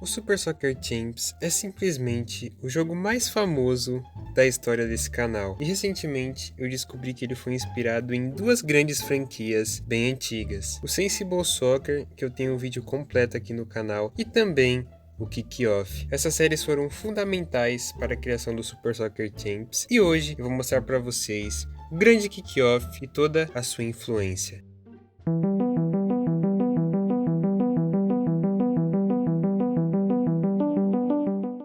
O Super Soccer Champs é simplesmente o jogo mais famoso da história desse canal. E recentemente eu descobri que ele foi inspirado em duas grandes franquias bem antigas. O Sensible Soccer, que eu tenho um vídeo completo aqui no canal, e também o Kick-Off. Essas séries foram fundamentais para a criação do Super Soccer Champs. E hoje eu vou mostrar para vocês o grande Kick-Off e toda a sua influência.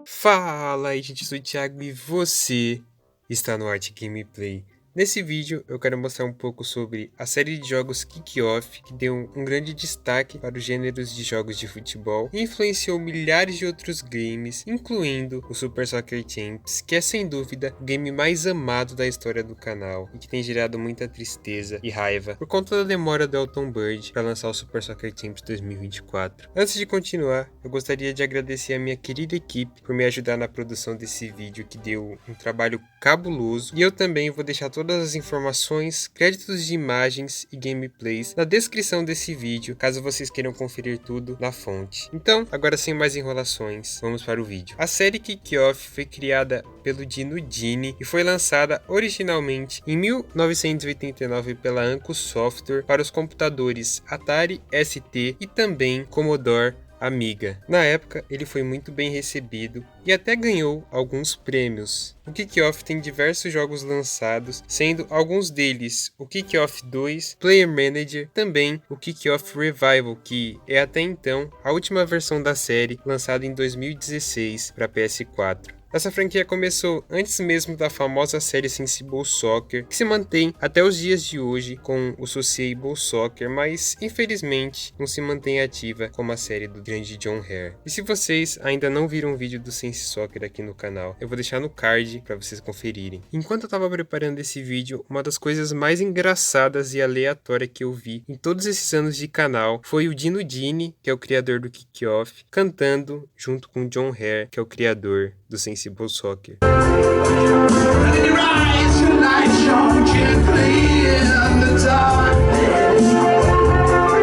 Fala aí, gente, eu sou o Thiago e você está no Art Gameplay. Nesse vídeo eu quero mostrar um pouco sobre a série de jogos Kick-Off, que deu um grande destaque para os gêneros de jogos de futebol e influenciou milhares de outros games, incluindo o Super Soccer Champs, que é sem dúvida o game mais amado da história do canal e que tem gerado muita tristeza e raiva por conta da demora do Elton Bird para lançar o Super Soccer Champs 2024. Antes de continuar, eu gostaria de agradecer a minha querida equipe por me ajudar na produção desse vídeo, que deu um trabalho cabuloso, e eu também vou deixar todas as informações, créditos de imagens e gameplays na descrição desse vídeo, caso vocês queiram conferir tudo na fonte. Então, agora sem mais enrolações, vamos para o vídeo. A série Kick-Off foi criada pelo Dino Dini e foi lançada originalmente em 1989 pela Anco Software para os computadores Atari ST e também Commodore Amiga. Na época, ele foi muito bem recebido e até ganhou alguns prêmios. O Kick-Off tem diversos jogos lançados, sendo alguns deles o Kick-Off 2, Player Manager, também o Kick-Off Revival, que é até então a última versão da série, lançada em 2016 para PS4. Essa franquia começou antes mesmo da famosa série Sensible Soccer, que se mantém até os dias de hoje com o Sociable Soccer, mas infelizmente não se mantém ativa como a série do grande John Hare. E se vocês ainda não viram um vídeo do Sensi Soccer aqui no canal, eu vou deixar no card para vocês conferirem. Enquanto eu estava preparando esse vídeo, uma das coisas mais engraçadas e aleatórias que eu vi em todos esses anos de canal foi o Dino Dini, que é o criador do Kick-Off, cantando junto com o John Hare, que é o criador do Sensible Soccer.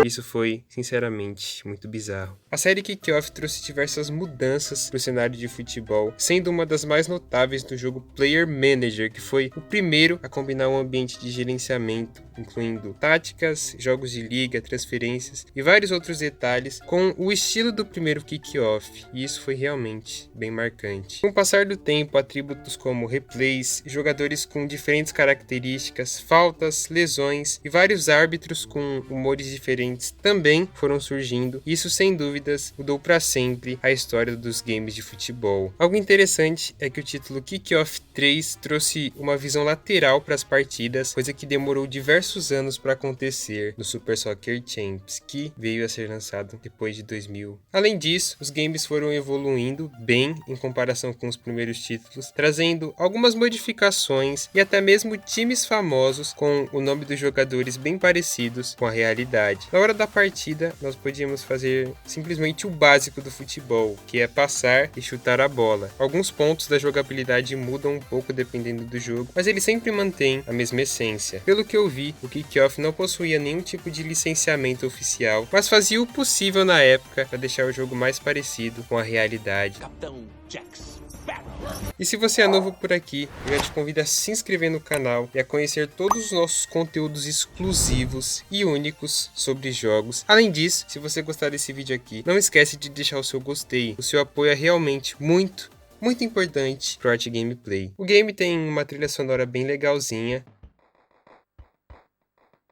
Isso foi, sinceramente, muito bizarro. A série Kick-Off trouxe diversas mudanças para o cenário de futebol, sendo uma das mais notáveis no jogo Player Manager, que foi o primeiro a combinar um ambiente de gerenciamento, incluindo táticas, jogos de liga, transferências e vários outros detalhes, com o estilo do primeiro Kick-Off, e isso foi realmente bem marcante. Com o passar do tempo, atributos como replays, jogadores com diferentes características, faltas, lesões e vários árbitros com humores diferentes também foram surgindo, e isso sem dúvidas mudou para sempre a história dos games de futebol. Algo interessante é que o título Kick-Off 3 trouxe uma visão lateral para as partidas, coisa que demorou diversos anos para acontecer no Super Soccer Champs, que veio a ser lançado depois de 2000. Além disso, os games foram evoluindo bem em comparação com os primeiros títulos, trazendo algumas modificações e até mesmo times famosos com o nome dos jogadores bem parecidos com a realidade. Na hora da partida, nós podíamos fazer simplesmente o básico do futebol, que é passar e chutar a bola. Alguns pontos da jogabilidade mudam um pouco dependendo do jogo, mas ele sempre mantém a mesma essência. Pelo que eu vi, o Kick-Off não possuía nenhum tipo de licenciamento oficial, mas fazia o possível na época para deixar o jogo mais parecido com a realidade. Capitão Jax. E se você é novo por aqui, eu já te convido a se inscrever no canal e a conhecer todos os nossos conteúdos exclusivos e únicos sobre jogos. Além disso, se você gostar desse vídeo aqui, não esquece de deixar o seu gostei. O seu apoio é realmente muito importante pro Art Gameplay. O game tem uma trilha sonora bem legalzinha,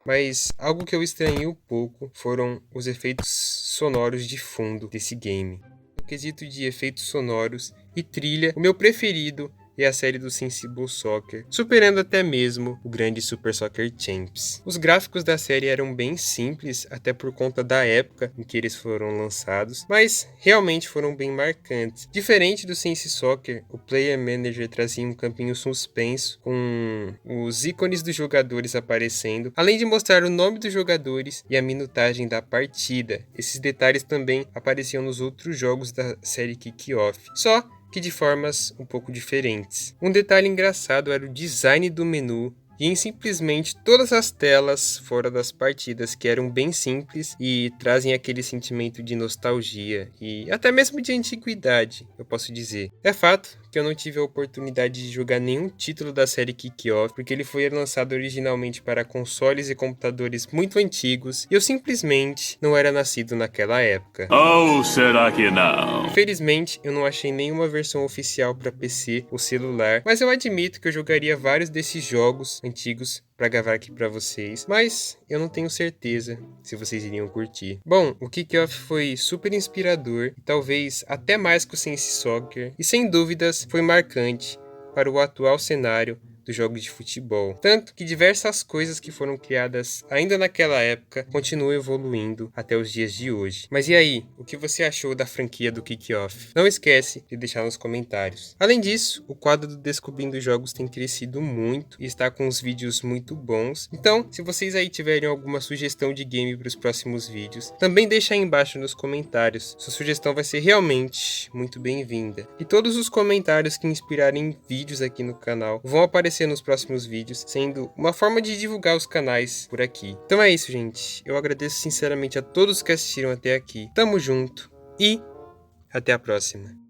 mas algo que eu estranhei um pouco foram os efeitos sonoros de fundo desse game. No quesito de efeitos sonoros e trilha, o meu preferido é a série do Sensible Soccer, superando até mesmo o grande Super Soccer Champs. Os gráficos da série eram bem simples, até por conta da época em que eles foram lançados, mas realmente foram bem marcantes. Diferente do Sensi Soccer, o Player Manager trazia um campinho suspenso, com os ícones dos jogadores aparecendo, além de mostrar o nome dos jogadores e a minutagem da partida. Esses detalhes também apareciam nos outros jogos da série Kick-Off, só que de formas um pouco diferentes. Um detalhe engraçado era o design do menu, e em simplesmente todas as telas fora das partidas, que eram bem simples e trazem aquele sentimento de nostalgia e até mesmo de antiguidade, eu posso dizer. É fato que eu não tive a oportunidade de jogar nenhum título da série Kick-Off, porque ele foi lançado originalmente para consoles e computadores muito antigos, e eu simplesmente não era nascido naquela época. Ou será que não? Infelizmente, eu não achei nenhuma versão oficial para PC ou celular, mas eu admito que eu jogaria vários desses jogos antigos para gravar aqui para vocês, mas eu não tenho certeza se vocês iriam curtir. Bom, o Kick-Off foi super inspirador, talvez até mais que o Sense Soccer, e sem dúvidas foi marcante para o atual cenário dos jogos de futebol. Tanto que diversas coisas que foram criadas ainda naquela época continuam evoluindo até os dias de hoje. Mas e aí, o que você achou da franquia do Kick-Off? Não esquece de deixar nos comentários. Além disso, o quadro do Descobrindo Jogos tem crescido muito e está com uns vídeos muito bons. Então, se vocês aí tiverem alguma sugestão de game para os próximos vídeos, também deixa aí embaixo nos comentários. Sua sugestão vai ser realmente muito bem-vinda. E todos os comentários que inspirarem vídeos aqui no canal vão aparecer nos próximos vídeos, sendo uma forma de divulgar os canais por aqui. Então é isso, gente. Eu agradeço sinceramente a todos que assistiram até aqui. Tamo junto e até a próxima.